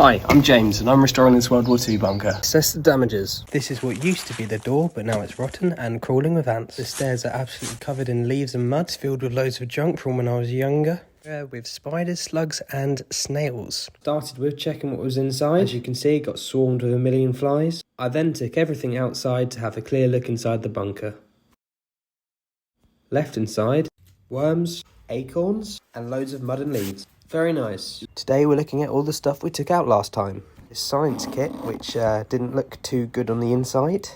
Hi, I'm James and I'm restoring this World War II bunker. Assess the damages. This is what used to be the door, but now it's rotten and crawling with ants. The stairs are absolutely covered in leaves and mud. It's filled with loads of junk from when I was younger. With spiders, slugs and snails. Started with checking what was inside. As you can see, it got swarmed with a million flies. I then took everything outside to have a clear look inside the bunker. Left inside, worms, acorns and loads of mud and leaves. Very nice. Today we're looking at all the stuff we took out last time. This science kit, which didn't look too good on the inside.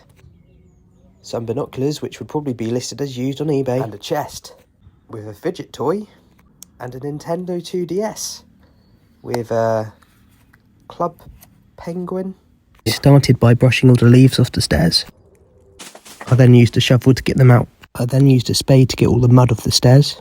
Some binoculars, which would probably be listed as used on eBay. And a chest with a fidget toy and a Nintendo 2DS with a Club Penguin. I started by brushing all the leaves off the stairs. I then used a shovel to get them out. I then used a spade to get all the mud off the stairs.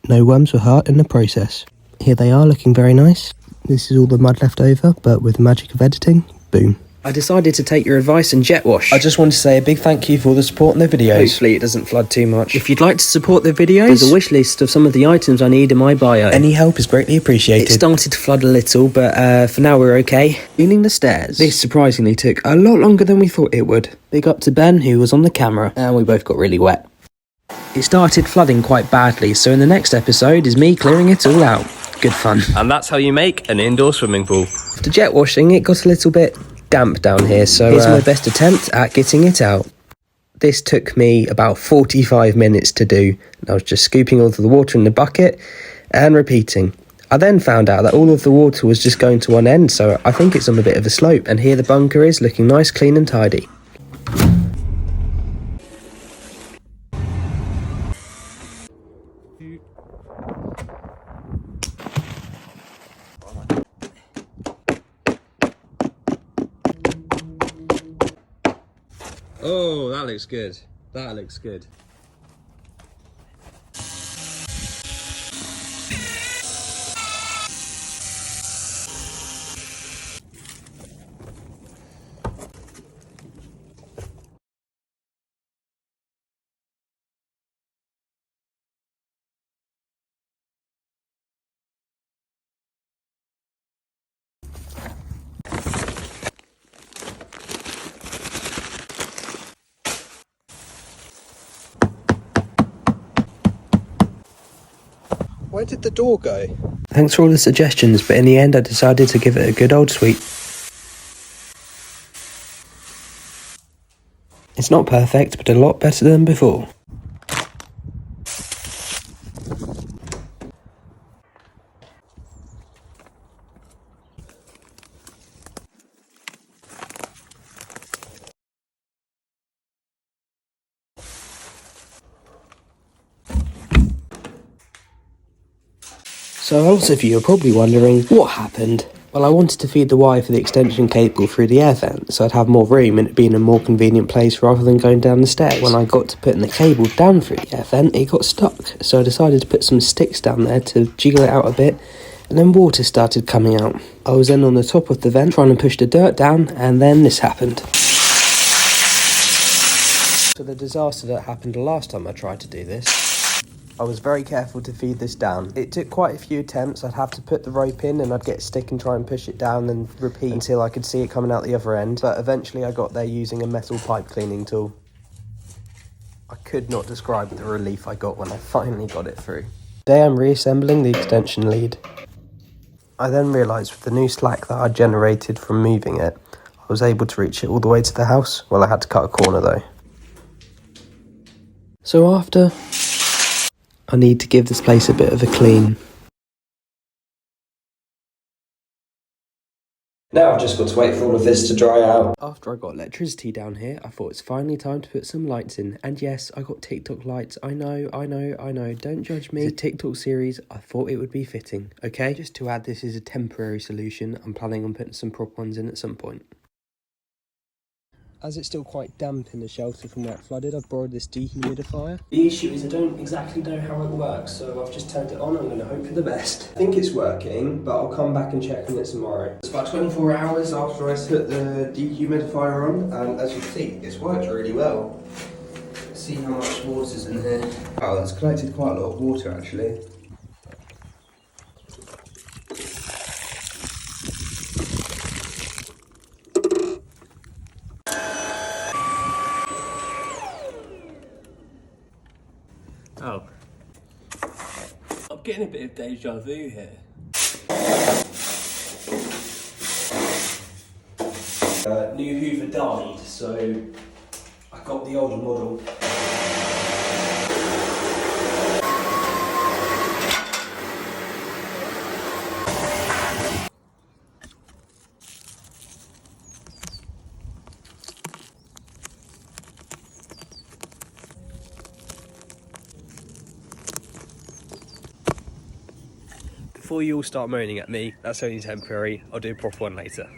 No worms were hurt in the process. Here they are, looking very nice. This is all the mud left over, but with the magic of editing, boom. I decided to take your advice and jet wash. I just want to say a big thank you for all the support on the videos. Hopefully it doesn't flood too much. If you'd like to support the videos, there's a wish list of some of the items I need in my bio. Any help is greatly appreciated. It started to flood a little, but for now we're okay. Cleaning the stairs. This surprisingly took a lot longer than we thought it would. Big up to Ben, who was on the camera, and we both got really wet. It started flooding quite badly, so in the next episode is me clearing it all out. Good fun. And that's how you make an indoor swimming pool. After jet washing, it got a little bit damp down here, so here's my best attempt at getting it out. This took me about 45 minutes to do. I was just scooping all of the water in the bucket and repeating. I then found out that all of the water was just going to one end, so I think it's on a bit of a slope. And here the bunker is, looking nice, clean and tidy. Oh, that looks good. That looks good. Where did the door go? Thanks for all the suggestions, but in the end I decided to give it a good old sweep. It's not perfect, but a lot better than before. So lots of you are probably wondering, what happened? Well, I wanted to feed the wire for the extension cable through the air vent, so I'd have more room and it be in a more convenient place rather than going down the stairs. When I got to putting the cable down through the air vent, it got stuck, so I decided to put some sticks down there to jiggle it out a bit, and then water started coming out. I was then on the top of the vent trying to push the dirt down, and then this happened. So the disaster that happened the last time I tried to do this, I was very careful to feed this down. It took quite a few attempts. I'd have to put the rope in and I'd get a stick and try and push it down and repeat until I could see it coming out the other end. But eventually I got there using a metal pipe cleaning tool. I could not describe the relief I got when I finally got it through. Today I'm reassembling the extension lead. I then realised with the new slack that I generated from moving it, I was able to reach it all the way to the house. Well, I had to cut a corner though. So after, I need to give this place a bit of a clean. Now I've just got to wait for all of this to dry out. After I got electricity down here, I thought it's finally time to put some lights in. And yes, I got TikTok lights. I know. Don't judge me. It's a TikTok series. I thought it would be fitting. Okay, just to add, this is a temporary solution. I'm planning on putting some prop ones in at some point. As it's still quite damp in the shelter from where it flooded, I've borrowed this dehumidifier. The issue is I don't exactly know how it works, so I've just turned it on. I'm going to hope for the best. I think it's working, but I'll come back and check on it tomorrow. It's about 24 hours after I put the dehumidifier on, and as you can see, it's worked really well. Let's see how much water's in here. Wow, it's collected quite a lot of water actually. getting a bit of deja vu here. New Hoover died, so I got the older model. Before you all start moaning at me, that's only temporary. I'll do a proper one later.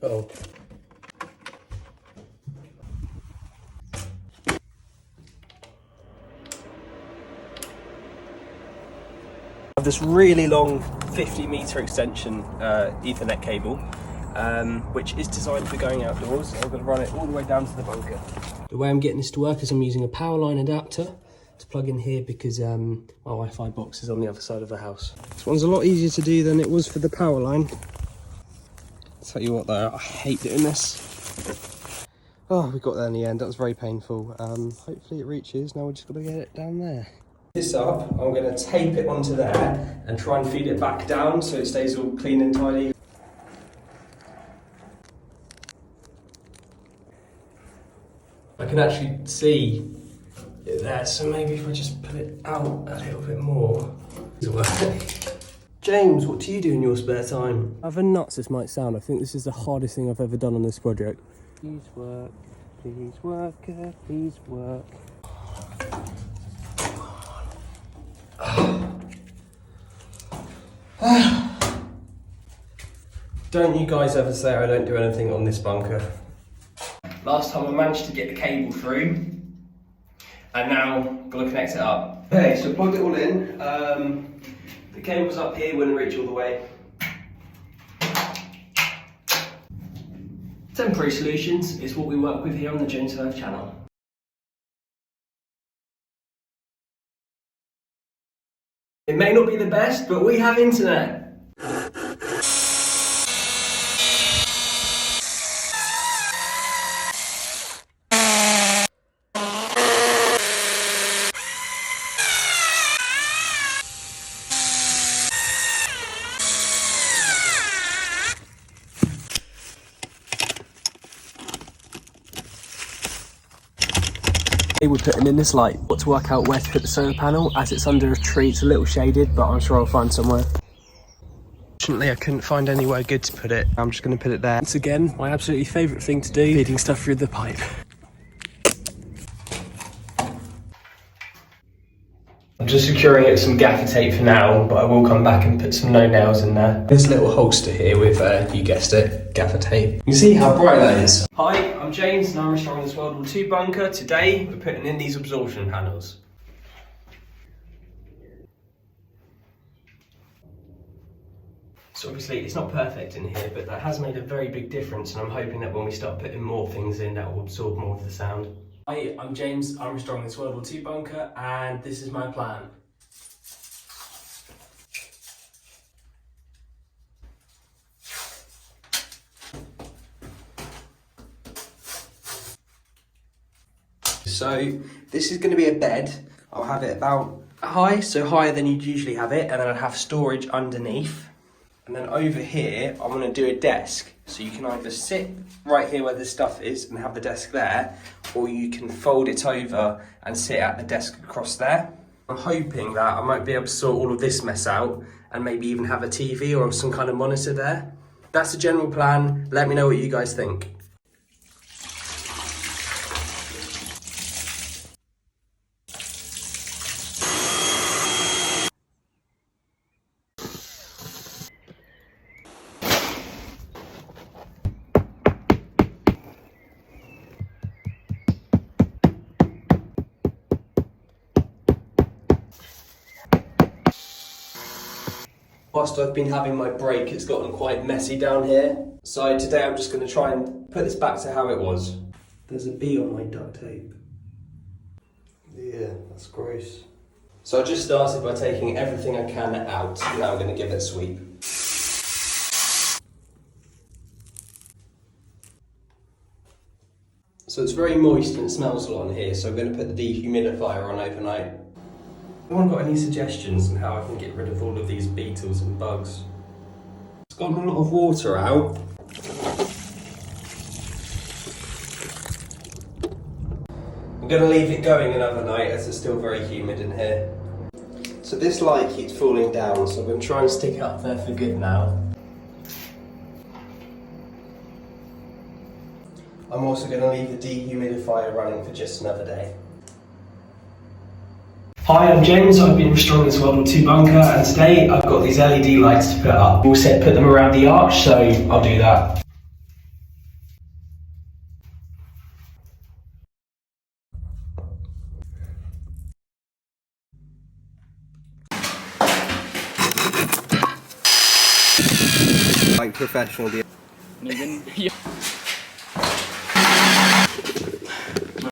Oh. I have this really long 50-metre extension Ethernet cable, which is designed for going outdoors. I'm going to run it all the way down to the bunker. The way I'm getting this to work is I'm using a power line adapter to plug in here because my Wi-Fi box is on the other side of the house. This one's a lot easier to do than it was for the power line. I'll tell you what though, I hate doing this. Oh, we got there in the end. That was very painful. Hopefully it reaches. Now we're just got to get it down there. This up, I'm going to tape it onto there and try and feed it back down so it stays all clean and tidy. I can actually see it there, so maybe if I just put it out a little bit more. James, what do you do in your spare time? However nuts this might sound, I think this is the hardest thing I've ever done on this project. Please work, please work. Don't you guys ever say I don't do anything on this bunker. Last time I managed to get the cable through, and now gotta connect it up. Okay, so plugged it all in. The cable's up here, wouldn't reach all the way. Temporary solutions is what we work with here on the James Firth channel. It may not be the best, but we have internet. We're putting in this light. Got to work out where to put the solar panel. As it's under a tree, it's a little shaded, but I'm sure I'll find somewhere. Fortunately, I couldn't find anywhere good to put it. I'm just going to put it there. Once again, my absolutely favourite thing to do, feeding stuff through the pipe. I'm just securing it with some gaffer tape for now, but I will come back and put some no nails in there. This little holster here with, you guessed it, gaffer tape. You can see how bright that is. Hi, I'm James and I'm restoring this World War II bunker. Today we're putting in these absorption panels. So obviously it's not perfect in here, but that has made a very big difference, and I'm hoping that when we start putting more things in, that will absorb more of the sound. Hi, I'm James, I'm restoring this World War II bunker, and this is my plan. So this is going to be a bed. I'll have it about high, so higher than you'd usually have it, and then I'll have storage underneath. And then over here, I'm going to do a desk. So you can either sit right here where the stuff is and have the desk there, or you can fold it over and sit at the desk across there. I'm hoping that I might be able to sort all of this mess out and maybe even have a TV or some kind of monitor there. That's the general plan. Let me know what you guys think. Whilst I've been having my break, it's gotten quite messy down here. So today I'm just going to try and put this back to how it was. There's a bee on my duct tape. Yeah, that's gross. So I just started by taking everything I can out. Now I'm going to give it a sweep. So it's very moist and it smells a lot in here, so I'm going to put the dehumidifier on overnight. Anyone got any suggestions on how I can get rid of all of these beetles and bugs? It's gotten a lot of water out. I'm going to leave it going another night as it's still very humid in here. So this light keeps falling down, so I'm going to try and stick it up there for good now. I'm also going to leave the dehumidifier running for just another day. Hi, I'm James. I've been restoring this World War II bunker, and today I've got these LED lights to put up. We all said put them around the arch, so I'll do that. Like professional.